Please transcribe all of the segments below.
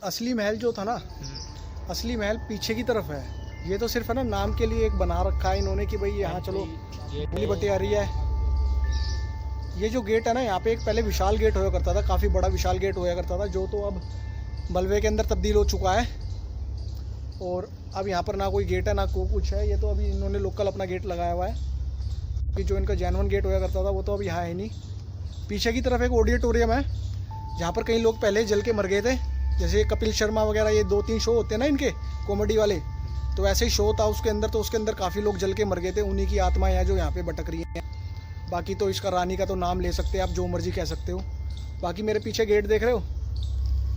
असली महल जो था ना, असली महल पीछे की तरफ है। ये तो सिर्फ है ना नाम के लिए एक बना रखा है इन्होंने कि भाई यहाँ चलो भूली बटियारी है। ये जो गेट है ना, यहाँ पे एक पहले विशाल गेट होया करता था, काफ़ी बड़ा विशाल गेट होया करता था, जो तो अब मलबे के अंदर तब्दील हो चुका है। और अब यहाँ पर ना कोई गेट है ना कुछ है। ये तो अभी इन्होंने लोकल अपना गेट लगाया हुआ है कि जो इनका जेनवन गेट होया करता था वो तो अभी यहाँ है नहीं। पीछे की तरफ एक ऑडिटोरियम है जहाँ पर कई लोग पहले जल के मर गए थे, जैसे कपिल शर्मा वगैरह, ये 2-3 शो होते हैं ना इनके कॉमेडी वाले, तो ऐसे ही शो था उसके अंदर। तो उसके अंदर काफ़ी लोग जल के मर गए थे, उन्हीं की आत्माएं हैं जो यहाँ पे भटक रही हैं। बाकी तो इसका रानी का तो नाम ले सकते हैं आप, जो मर्जी कह सकते हो। बाकी मेरे पीछे गेट देख रहे हो,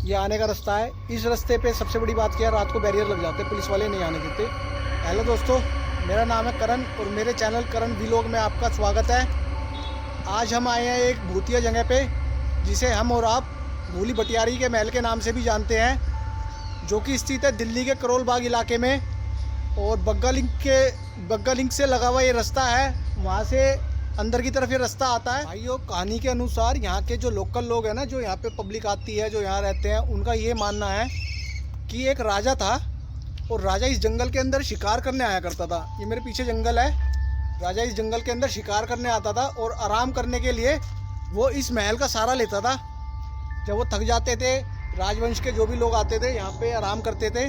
ये आने का रास्ता है। इस रास्ते पे सबसे बड़ी बात क्या है, रात को बैरियर लग जाते हैं, पुलिस वाले नहीं आने देते। हेलो दोस्तों, मेरा नाम है करण और मेरे चैनल करण व्लॉग में आपका स्वागत है। आज हम आए हैं एक भूतिया जगह पे, जिसे हम और आप भूली बटियारी के महल के नाम से भी जानते हैं, जो कि स्थित है दिल्ली के करोल बाग इलाके में। और बग्गा लिंक से लगा हुआ ये रास्ता है, वहाँ से अंदर की तरफ ये रास्ता आता है। भाइयों, कहानी के अनुसार यहाँ के जो लोकल लोग हैं ना, जो यहाँ पे पब्लिक आती है, जो यहाँ रहते हैं, उनका ये मानना है कि एक राजा था और राजा इस जंगल के अंदर शिकार करने आया करता था। ये मेरे पीछे जंगल है, राजा इस जंगल के अंदर शिकार करने आता था और आराम करने के लिए वो इस महल का सहारा लेता था। जब वो थक जाते थे, राजवंश के जो भी लोग आते थे यहाँ पे आराम करते थे,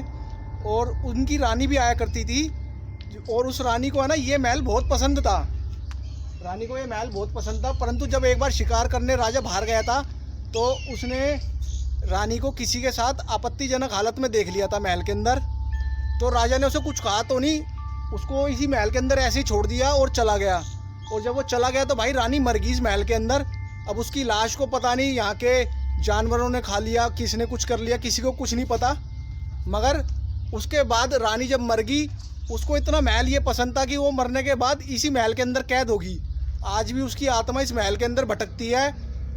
और उनकी रानी भी आया करती थी। और उस रानी को है ना ये महल बहुत पसंद था, रानी को ये महल बहुत पसंद था। परंतु जब एक बार शिकार करने राजा बाहर गया था, तो उसने रानी को किसी के साथ आपत्तिजनक हालत में देख लिया था महल के अंदर। तो राजा ने उसे कुछ कहा तो नहीं, उसको इसी महल के अंदर ऐसे ही छोड़ दिया और चला गया। और जब वो चला गया तो भाई रानी मर गई इस महल के अंदर। अब उसकी लाश को पता नहीं यहाँ के जानवरों ने खा लिया, किसने कुछ कर लिया, किसी को कुछ नहीं पता। मगर उसके बाद रानी जब मर गई, उसको इतना महल ये पसंद था कि वो मरने के बाद इसी महल के अंदर कैद होगी। आज भी उसकी आत्मा इस महल के अंदर भटकती है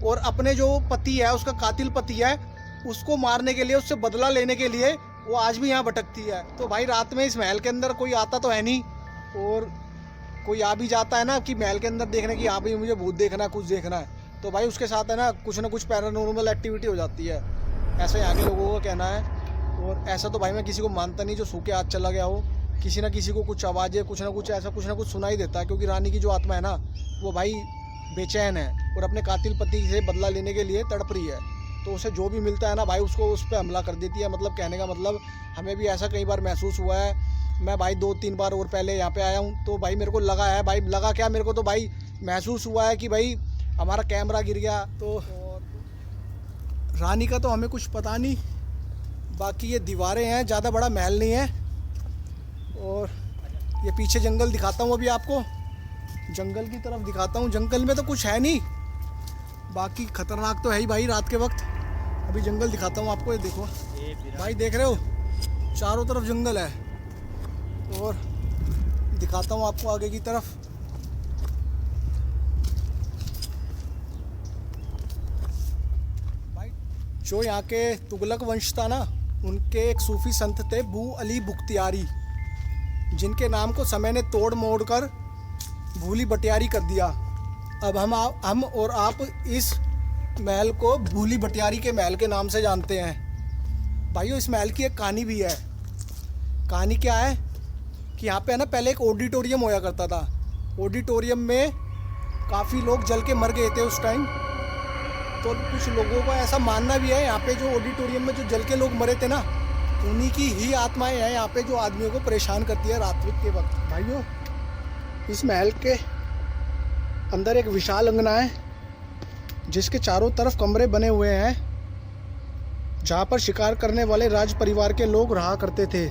और अपने जो पति है, उसका कातिल पति है, उसको मारने के लिए, उससे बदला लेने के लिए वो आज भी यहाँ भटकती है। तो भाई रात में इस महल के अंदर कोई आता तो है नहीं, और कोई आ भी जाता है ना कि महल के अंदर देखने की, यहाँ भी मुझे भूत देखना है, कुछ देखना है, तो भाई उसके साथ है ना कुछ पैरानॉर्मल एक्टिविटी हो जाती है, ऐसा यहाँ के लोगों का कहना है। और ऐसा तो भाई मैं किसी को मानता नहीं जो सो के आज चला गया हो। किसी ना किसी को कुछ आवाज़ें, कुछ ना कुछ ऐसा कुछ ना कुछ सुनाई देता है, क्योंकि रानी की जो आत्मा है ना, वो भाई बेचैन है और अपने कातिल पति से बदला लेने के लिए तड़प रही है। तो उसे जो भी मिलता है ना भाई, उसको उस पर हमला कर देती है। मतलब कहने का मतलब, हमें भी ऐसा कई बार महसूस हुआ है। मैं भाई 2-3 बार और पहले यहाँ पे आया हूँ, तो भाई मेरे को लगा है, भाई लगा क्या, मेरे को तो भाई महसूस हुआ है कि भाई हमारा कैमरा गिर गया। तो रानी का तो हमें कुछ पता नहीं, बाकी ये दीवारें हैं, ज़्यादा बड़ा महल नहीं है। और ये पीछे जंगल दिखाता हूँ, अभी आपको जंगल की तरफ दिखाता हूँ। जंगल में तो कुछ है नहीं, बाकी खतरनाक तो है ही भाई रात के वक्त। अभी जंगल दिखाता हूँ आपको, ये देखो भाई, देख रहे हो चारों तरफ जंगल है। और दिखाता हूँ आपको आगे की तरफ। भाई जो यहाँ के तुगलक वंश था ना, उनके एक सूफी संत थे बू अली बुख्तियारी, जिनके नाम को समय ने तोड़ मोड़ कर भूली बटियारी कर दिया। अब हम और आप इस महल को भूली बटियारी के महल के नाम से जानते हैं। भाइयों, इस महल की एक कहानी भी है। कहानी क्या है कि यहाँ पे है ना पहले एक ऑडिटोरियम होया करता था। ऑडिटोरियम में काफ़ी लोग जल के मर गए थे उस टाइम। तो कुछ लोगों का ऐसा मानना भी है, यहाँ पे जो ऑडिटोरियम में जो जल के लोग मरे थे ना, उन्हीं की ही आत्माएं हैं यहाँ पे, जो आदमियों को परेशान करती है रात के वक्त। भाइयों, इस महल के अंदर एक विशाल अंगना है, जिसके चारों तरफ कमरे बने हुए हैं, जहाँ पर शिकार करने वाले राज परिवार के लोग रहा करते थे।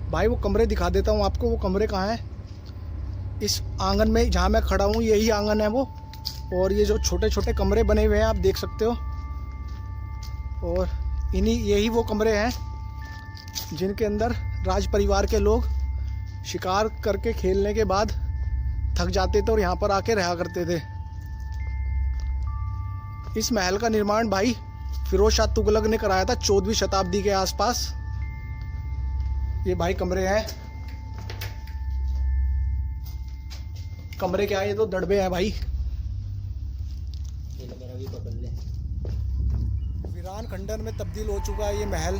भाई वो कमरे दिखा देता हूँ आपको, वो कमरे कहाँ हैं। इस आंगन में जहाँ मैं खड़ा हूँ, यही आंगन है वो। और ये जो छोटे छोटे कमरे बने हुए हैं आप देख सकते हो, और यही वो कमरे हैं जिनके अंदर राज परिवार के लोग शिकार करके खेलने के बाद थक जाते थे और यहाँ पर आके रहा करते थे। इस महल का निर्माण भाई फिरोज शाह तुगलक ने कराया था 14वीं शताब्दी के आसपास। ये भाई कमरे हैं, कमरे क्या है, ये तो दड़बे हैं भाई। ईरान खंडर में तब्दील हो चुका है ये महल।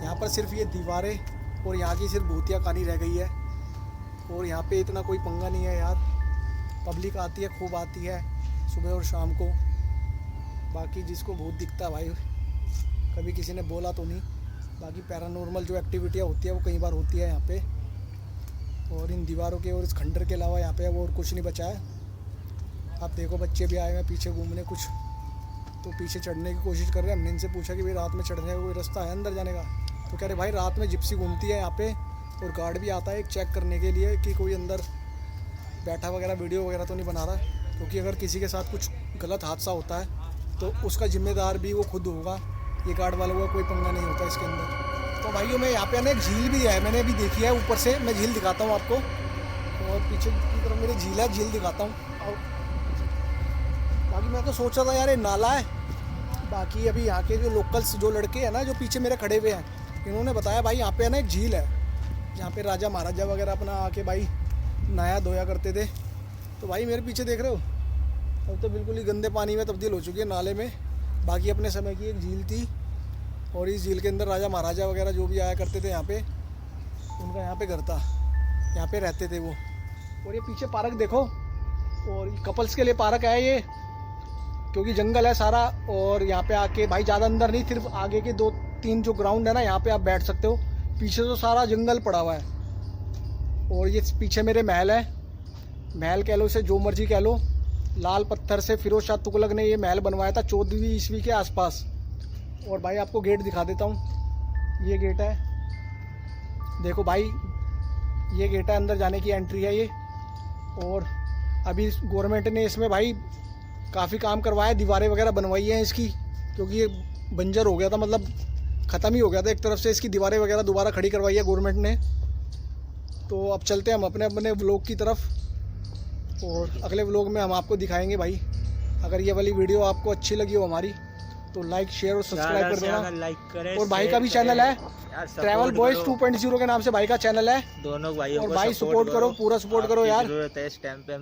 यहाँ पर सिर्फ ये दीवारें और यहाँ की सिर्फ भूतिया कहानी रह गई है। और यहाँ पे इतना कोई पंगा नहीं है यार, पब्लिक आती है, खूब आती है सुबह और शाम को। बाकी जिसको भूत दिखता है भाई, कभी किसी ने बोला तो नहीं, बाकी पैरानॉर्मल जो एक्टिविटियाँ होती है वो कई बार होती है यहाँ पे। और इन दीवारों के और इस खंडर के अलावा यहाँ पे वो और कुछ नहीं बचा है। आप देखो बच्चे भी आए हैं पीछे घूमने, कुछ तो पीछे चढ़ने की कोशिश कर रहे हैं। हमने इनसे पूछा कि भाई रात में चढ़ने का कोई रास्ता है अंदर जाने का, तो कह रहे भाई रात में जिप्सी घूमती है यहाँ पे और गार्ड भी आता है एक चेक करने के लिए कि कोई अंदर बैठा वगैरह वीडियो वगैरह तो नहीं बना रहा, क्योंकि अगर किसी के साथ कुछ गलत हादसा होता है तो उसका जिम्मेदार भी वो खुद होगा। ये गार्ड वालों का कोई पंगा नहीं होता इसके अंदर। तो भाइयों मैं यहाँ पे ना एक झील भी है, मैंने अभी देखी है ऊपर से। मैं झील दिखाता हूँ आपको, और पीछे की तरफ मेरी झील है, झील दिखाता हूँ। और बाकी मैं तो सोच रहा था यार ये नाला है। बाकी अभी यहाँ के जो लोकल्स जो लड़के हैं ना जो पीछे मेरे खड़े हुए हैं, इन्होंने बताया भाई यहाँ पे ना एक झील है जहाँ पे राजा महाराजा वगैरह अपना आके भाई नहाया धोया करते थे। तो भाई मेरे पीछे देख रहे हो, अब तो बिल्कुल ही गंदे पानी में तब्दील हो चुकी है, नाले में। बाकी अपने समय की एक झील थी और इस झील के अंदर राजा महाराजा वगैरह जो भी आया करते थे यहाँ पे, उनका यहाँ पे घर था, यहाँ पे रहते थे वो। और ये पीछे पार्क देखो, और कपल्स के लिए पार्क है ये, क्योंकि जंगल है सारा। और यहाँ पे आके भाई ज़्यादा अंदर नहीं, सिर्फ आगे के 2-3 जो ग्राउंड है ना यहाँ पे आप बैठ सकते हो। पीछे तो सारा जंगल पड़ा हुआ है। और ये पीछे मेरे महल है, महल कह लो इसे जो मर्जी कह लो। लाल पत्थर से फिरोज शाह तुगलक ने ये महल बनवाया था 14वीं ईस्वी के आसपास। और भाई आपको गेट दिखा देता हूँ, ये गेट है देखो भाई, ये गेट है, अंदर जाने की एंट्री है ये। और अभी गवर्नमेंट ने इसमें भाई काफ़ी काम करवाया, दीवारें वगैरह बनवाई हैं इसकी, क्योंकि ये बंजर हो गया था, मतलब ख़त्म ही हो गया था एक तरफ से। इसकी दीवारें वगैरह दोबारा खड़ी करवाई है गवर्नमेंट ने। तो अब चलते हैं हम अपने अपने व्लॉग की तरफ, और अगले व्लॉग में हम आपको दिखाएंगे भाई। अगर ये वाली वीडियो आपको अच्छी लगी हो हमारी तो लाइक शेयर और सब्सक्राइब कर देना। लाइक करें, और भाई का भी चैनल है, ट्रैवल बॉयज 2.0 के नाम से भाई का चैनल है। दोनों भाइयों और को भाई सपोर्ट करो, पूरा सपोर्ट करो यार। जरूरत है इस टाइम पे।